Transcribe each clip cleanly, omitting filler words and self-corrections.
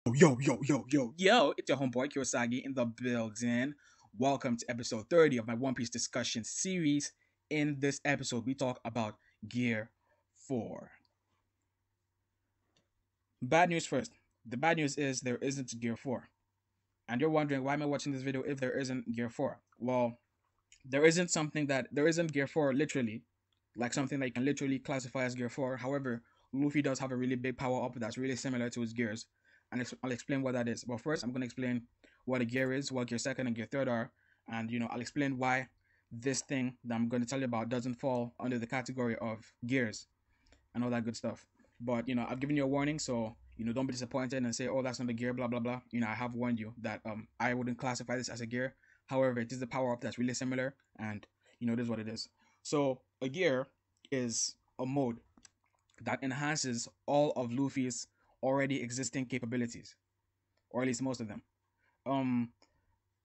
Yo, it's your homeboy Kirosagi in the building. Welcome to episode 30 of my One Piece discussion series. In this episode, we talk about Gear 4. Bad news first. The bad news is there isn't Gear 4. And you're wondering, why am I watching this video if there isn't Gear 4? Well, there isn't Gear 4 literally, like something that you can literally classify as Gear 4. However, Luffy does have a really big power up that's really similar to his gears. And I'll explain what that is. But first, I'm going to explain what a gear is, what Gear 2nd and Gear 3rd are. And, I'll explain why this thing that I'm going to tell you about doesn't fall under the category of gears and all that good stuff. But, I've given you a warning, so, don't be disappointed and say, oh, that's not a gear, blah, blah, blah. I have warned you that I wouldn't classify this as a gear. However, it is a power up that's really similar, and it is what it is. So a gear is a mode that enhances all of Luffy's already existing capabilities, or at least most of them. Um,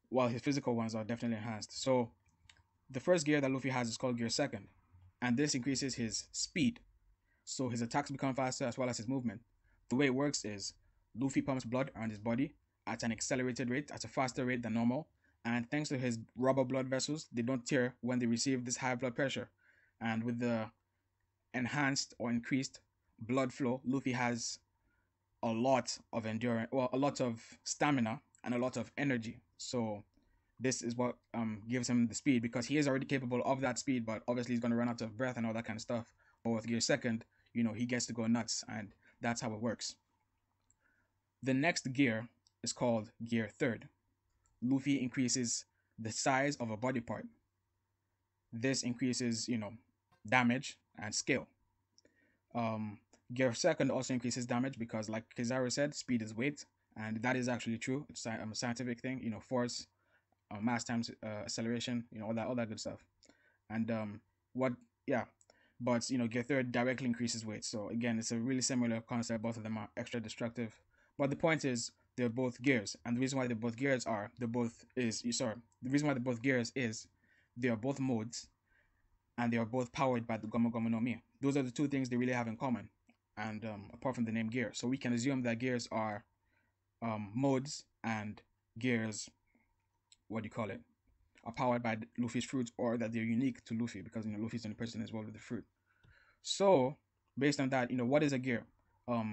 while his physical ones are definitely enhanced. So the first gear that Luffy has is called Gear Second, and this increases his speed. So his attacks become faster as well as his movement. The way it works is Luffy pumps blood around his body at an accelerated rate, at a faster rate than normal, and thanks to his rubber blood vessels, they don't tear when they receive this high blood pressure. And with the enhanced or increased blood flow, Luffy has a lot of endurance, well, a lot of stamina and a lot of energy. So this is what gives him the speed, because he is already capable of that speed, but obviously he's going to run out of breath and all that kind of stuff. But with Gear Second, he gets to go nuts, and that's how it works. The next gear is called Gear Third. Luffy increases the size of a body part. This increases, damage and skill. Um, Gear Second also increases damage because, like Kizaru said, speed is weight, and that is actually true. It's a scientific thing. Force, mass times acceleration. All that good stuff. And what, yeah, but Gear Third directly increases weight. So again, it's a really similar concept. Both of them are extra destructive, but the point is they're both gears, and the reason why they're both gears are they're both is sorry. The reason why they're both gears is they are both modes, and they are both powered by the Gomu Gomu no Mi. Those are the two things they really have in common, and apart from the name gear. So we can assume that gears are modes, and gears, what do you call it, are powered by Luffy's fruit, or that they're unique to Luffy, because Luffy's the only person as well with the fruit. So based on that, what is a gear?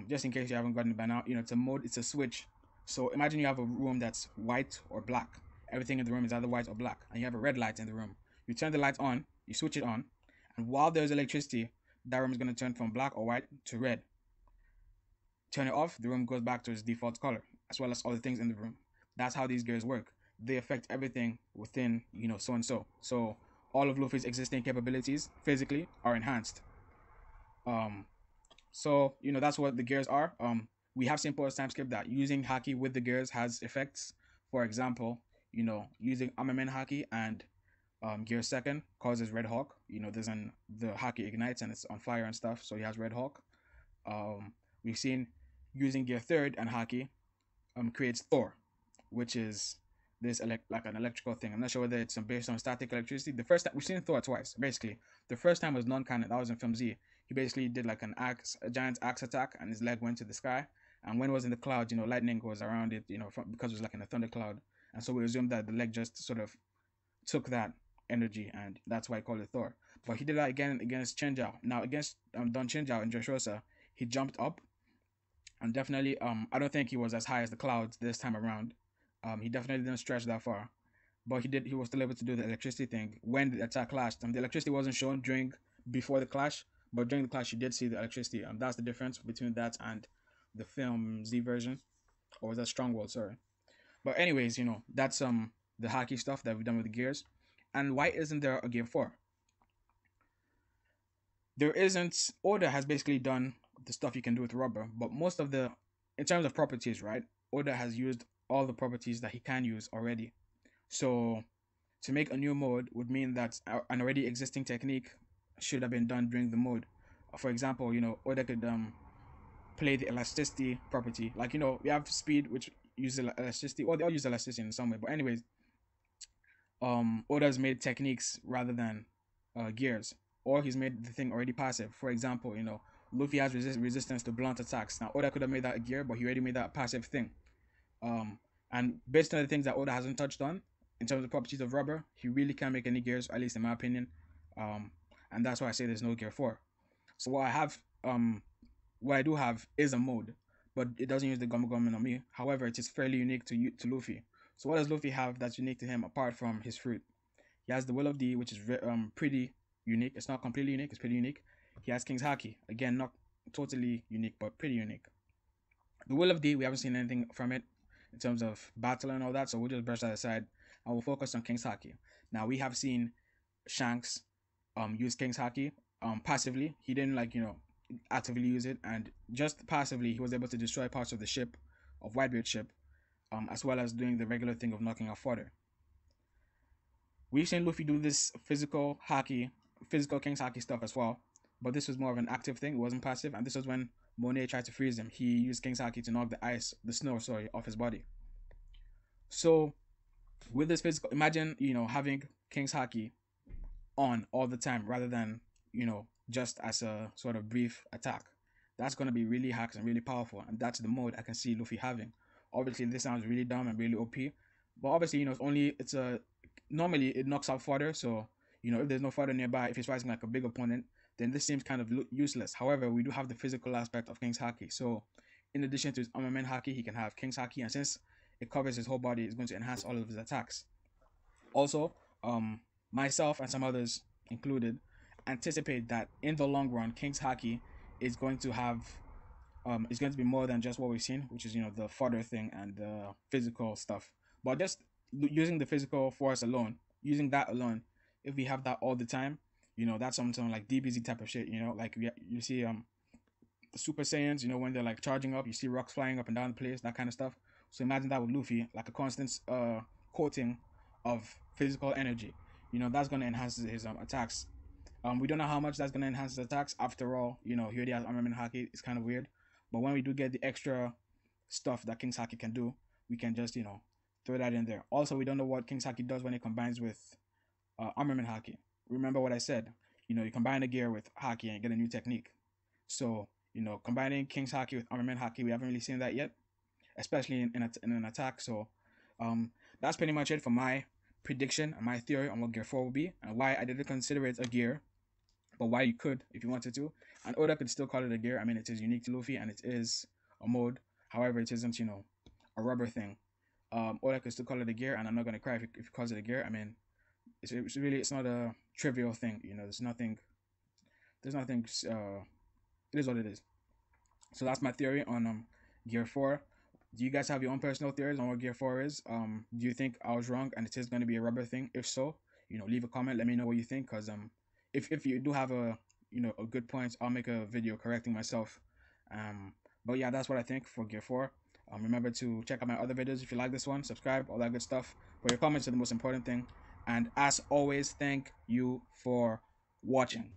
Just in case you haven't gotten it by now, it's a mode, it's a switch. So imagine you have a room that's white or black. Everything in the room is either white or black, and you have a red light in the room. You turn the light on, you switch it on, and while there's electricity, that room is going to turn from black or white to red. Turn it off, the room goes back to its default color, as well as all the things in the room. That's how these gears work. They affect everything within, so and so. So all of Luffy's existing capabilities physically are enhanced. Um, so that's what the gears are. We have seen post time skip that using Haki with the gears has effects. For example, using Amamen Haki and Gear Second causes Red Hawk. The Haki ignites and it's on fire and stuff, so he has Red Hawk. We've seen using Gear Third and Haki creates Thor, which is this like an electrical thing. I'm not sure whether it's based on static electricity. The first time we've seen Thor twice, basically. The first time was non-canon. That was in Film Z. He basically did like a giant axe attack, and his leg went to the sky. And when it was in the clouds, lightning goes around it, because it was like in a thundercloud. And so we assumed that the leg just sort of took that energy, and that's why I call it Thor. But he did that again against Chenjiao. Now against Don Chenjiao in Dressrosa, he jumped up, and definitely I don't think he was as high as the clouds this time around. He definitely didn't stretch that far, but he was still able to do the electricity thing when the attack clashed. The electricity wasn't shown before the clash, but during the clash you did see the electricity. That's the difference between that and the film Z version, or was that Strongworld? Sorry. But anyways, that's the Haki stuff that we've done with the gears. And why isn't there a Gear 4? There isn't. Oda has basically done the stuff you can do with rubber, but most of in terms of properties, right? Oda has used all the properties that he can use already. So to make a new mode would mean that an already existing technique should have been done during the mode. For example, Oda could play the elasticity property. Like, we have speed, which uses elasticity, or they all use elasticity in some way. But anyways, Oda's made techniques rather than gears, or he's made the thing already passive. For example, Luffy has resistance to blunt attacks. Now Oda could have made that a gear, but he already made that a passive thing. Um, and based on the things that Oda hasn't touched on in terms of properties of rubber, he really can't make any gears, at least in my opinion. Um, and that's why I say there's no gear 4. So what I do have is a mode, but it doesn't use the Gomu Gomu no Mi. However, it is fairly unique to Luffy. So what does Luffy have that's unique to him apart from his fruit? He has the Will of D, which is pretty unique. It's not completely unique. It's pretty unique. He has King's Haki. Again, not totally unique, but pretty unique. The Will of D, we haven't seen anything from it in terms of battle and all that, so we'll just brush that aside and we'll focus on King's Haki. Now, we have seen Shanks use King's Haki passively. He didn't actively use it, and just passively he was able to destroy parts of the ship, of Whitebeard's ship, as well as doing the regular thing of knocking off fodder. We've seen Luffy do this physical King's Haki stuff as well, but this was more of an active thing. It wasn't passive, and this was when Monet tried to freeze him. He used King's Haki to knock the snow, off his body. So with this physical, imagine having King's Haki on all the time rather than just as a sort of brief attack. That's going to be really hacks and really powerful, and that's the mode I can see Luffy having. Obviously, this sounds really dumb and really OP, but obviously, normally it knocks out fodder. So if there's no fodder nearby, if he's fighting like a big opponent, then this seems kind of useless. However, we do have the physical aspect of King's Haki. So in addition to his armament Haki, he can have King's Haki, and since it covers his whole body, it's going to enhance all of his attacks. Also, myself and some others included anticipate that in the long run, King's Haki is going to be more than just what we've seen, which is the fodder thing and the physical stuff. But just using the physical force alone, using that alone, if we have that all the time, that's something like DBZ type of shit. Like you see the Super Saiyans, when they're like charging up, you see rocks flying up and down the place, that kind of stuff. So imagine that with Luffy, like a constant coating of physical energy. That's going to enhance his attacks. We don't know how much that's going to enhance his attacks. After all, he already has armament Haki. It's kind of weird. But when we do get the extra stuff that King's Haki can do, we can just, throw that in there. Also, we don't know what King's Haki does when it combines with armament Haki. Remember what I said. You combine a gear with Haki and you get a new technique. So, combining King's Haki with armament Haki, we haven't really seen that yet, especially in an attack. So, that's pretty much it for my prediction and my theory on what Gear 4 will be and why I didn't consider it a gear, but why you could if you wanted to. And Oda could still call it a gear. I mean, it is unique to Luffy and it is a mode. However, it isn't, a rubber thing. Oda could still call it a gear, and I'm not gonna cry if he calls it a gear. I mean, it's not a trivial thing. There's nothing. It is what it is. So that's my theory on Gear 4. Do you guys have your own personal theories on what Gear 4 is? Do you think I was wrong and it is going to be a rubber thing? If so, leave a comment. Let me know what you think. Because if you do have a good point, I'll make a video correcting myself. But yeah, that's what I think for Gear 4. Remember to check out my other videos if you like this one. Subscribe, all that good stuff. But your comments are the most important thing. And as always, thank you for watching.